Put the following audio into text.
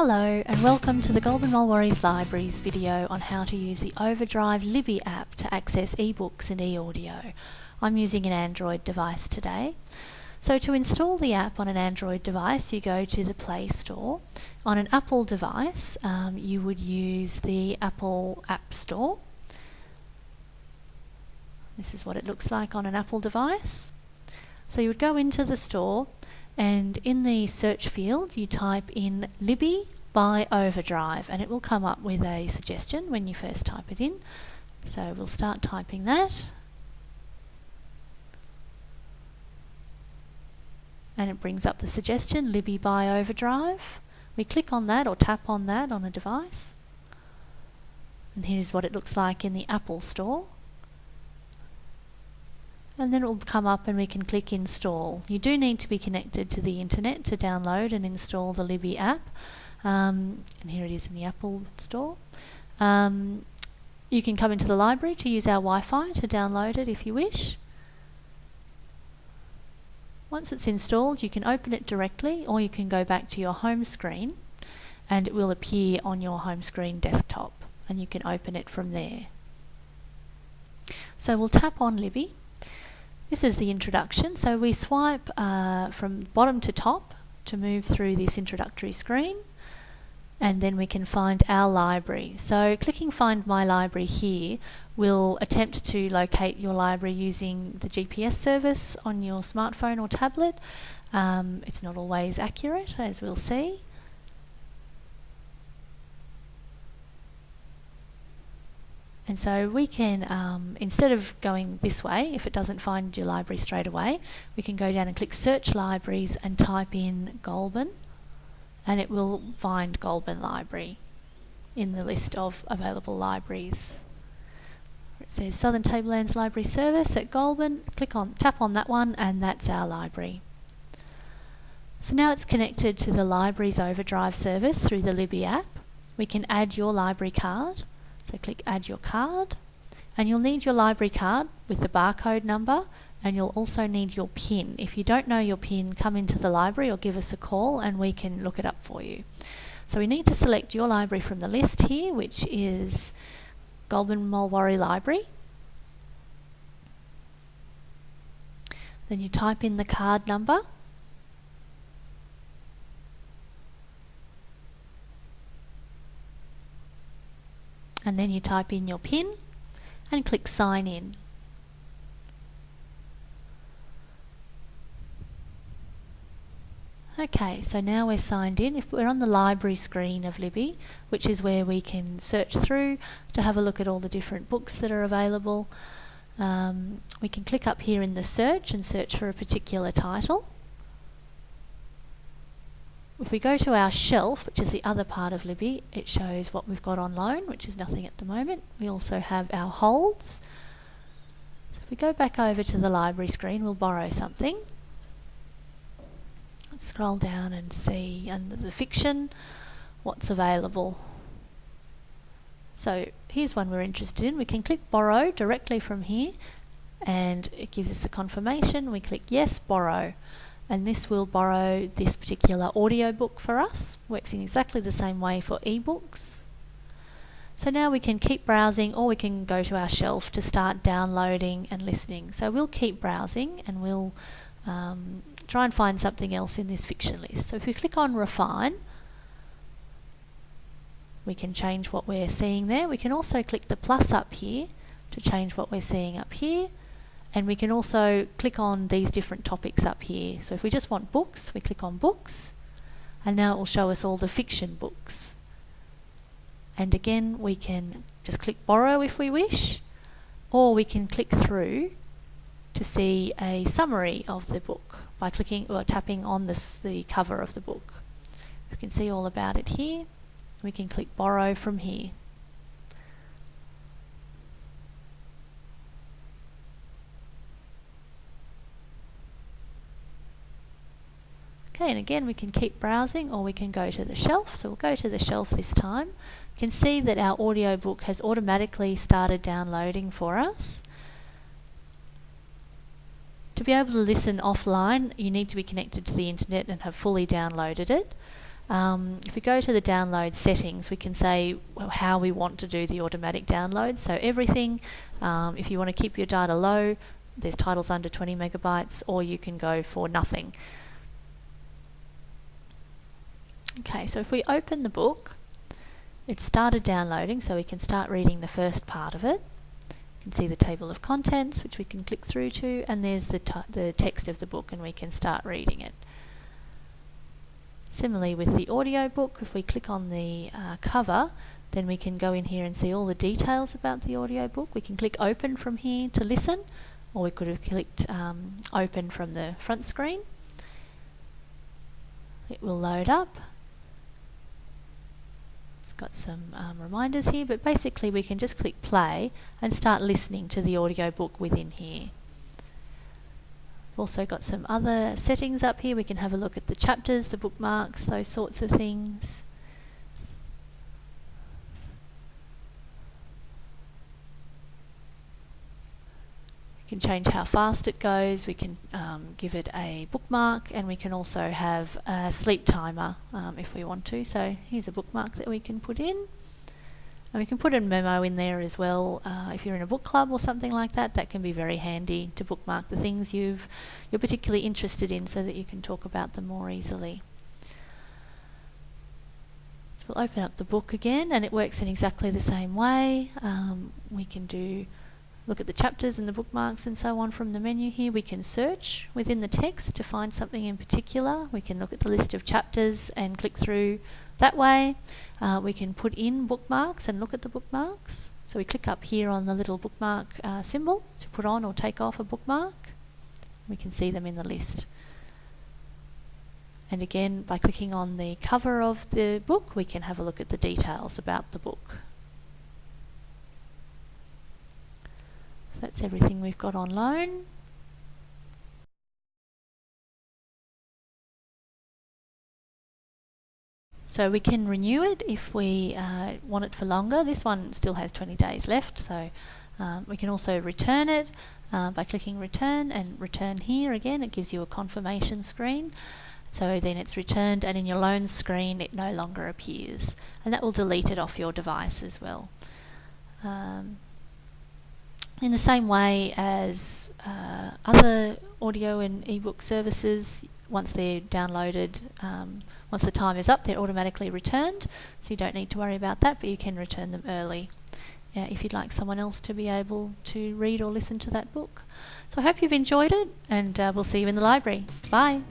Hello and welcome to the Goulburn Mulwaree Library's video on how to use the Overdrive Libby app to access eBooks and eAudio. I'm using an Android device today. So to install the app on an Android device, you go to the Play Store. On an Apple device, you would use the Apple App Store. This is what it looks like on an Apple device. So you would go into the store, and in the search field you type in Libby by Overdrive, and it will come up with a suggestion when you first type it in. So we'll start typing that, and it brings up the suggestion Libby by Overdrive. We click on that or tap on that on a device, and here's what it looks like in the Apple Store. And then it will come up and we can click install. You do need to be connected to the internet to download and install the Libby app. And here it is in the Apple Store. You can come into the library to use our Wi-Fi to download it if you wish. Once it's installed, you can open it directly, or you can go back to your home screen and it will appear on your home screen desktop, and you can open it from there. So we'll tap on Libby. This is the introduction, so we swipe from bottom to top to move through this introductory screen, and then we can find our library. So clicking Find My Library here will attempt to locate your library using the GPS service on your smartphone or tablet. It's not always accurate, as we'll see. And so we can, instead of going this way, if it doesn't find your library straight away, we can go down and click Search Libraries and type in Goulburn, and it will find Goulburn Library in the list of available libraries. It says Southern Tablelands Library Service at Goulburn. Tap on that one, and that's our library. So now it's connected to the library's Overdrive service through the Libby app. We can add your library card. So click Add Your Card, and you'll need your library card with the barcode number, and you'll also need your PIN. If you don't know your PIN, come into the library or give us a call and we can look it up for you. So we need to select your library from the list here, which is Goulburn Mulwaree Library. Then you type in the card number, and then you type in your PIN and click Sign In. Okay, so now we're signed in. If we're on the library screen of Libby, which is where we can search through to have a look at all the different books that are available, we can click up here in the search and search for a particular title. If we go to our shelf, which is the other part of Libby, it shows what we've got on loan, which is nothing at the moment. We also have our holds. So if we go back over to the library screen, we'll borrow something. Let's scroll down and see under the fiction what's available. So here's one we're interested in. We can click Borrow directly from here, and it gives us a confirmation. We click Yes, Borrow. And this will borrow this particular audiobook for us. Works in exactly the same way for eBooks. So now we can keep browsing, or we can go to our shelf to start downloading and listening. So we'll keep browsing, and we'll try and find something else in this fiction list. So if we click on Refine, we can change what we're seeing there. We can also click the plus up here to change what we're seeing up here. And we can also click on these different topics up here. So if we just want books, we click on Books, and now it will show us all the fiction books. And again, we can just click Borrow if we wish, or we can click through to see a summary of the book by clicking or tapping on the cover of the book. We can see all about it here. We can click Borrow from here. Okay, and again we can keep browsing, or we can go to the shelf. So we'll go to the shelf this time. You can see that our audiobook has automatically started downloading for us. To be able to listen offline, you need to be connected to the internet and have fully downloaded it. If we go to the download settings, we can say how we want to do the automatic download. So everything, if you want to keep your data low, there's titles under 20 megabytes, or you can go for nothing. Okay, so if we open the book, it started downloading, so we can start reading the first part of it. You can see the table of contents, which we can click through to, and there's the text of the book, and we can start reading it. Similarly with the audiobook, if we click on the cover, then we can go in here and see all the details about the audiobook. We can click open from here to listen, or we could have clicked open from the front screen. It will load up. It's got some reminders here, but basically we can just click play and start listening to the audiobook within here. We've also got some other settings up here. We can have a look at the chapters, the bookmarks, those sorts of things. We can change how fast it goes. We can give it a bookmark, and we can also have a sleep timer if we want to. So here's a bookmark that we can put in, and we can put a memo in there as well. If you're in a book club or something like that, that can be very handy to bookmark the things you're particularly interested in, so that you can talk about them more easily. So we'll open up the book again, and it works in exactly the same way. We can look at the chapters and the bookmarks and so on from the menu here. We can search within the text to find something in particular. We can look at the list of chapters and click through that way. We can put in bookmarks and look at the bookmarks. So we click up here on the little bookmark symbol to put on or take off a bookmark. We can see them in the list. And again, by clicking on the cover of the book, we can have a look at the details about the book. That's everything we've got on loan. So we can renew it if we want it for longer. This one still has 20 days left, so we can also return it by clicking return, and return here again. It gives you a confirmation screen. So then it's returned, and in your loan screen it no longer appears, and that will delete it off your device as well. In the same way as other audio and ebook services, once they're downloaded, once the time is up, they're automatically returned, so you don't need to worry about that, but you can return them early if you'd like someone else to be able to read or listen to that book. So I hope you've enjoyed it, and we'll see you in the library. Bye.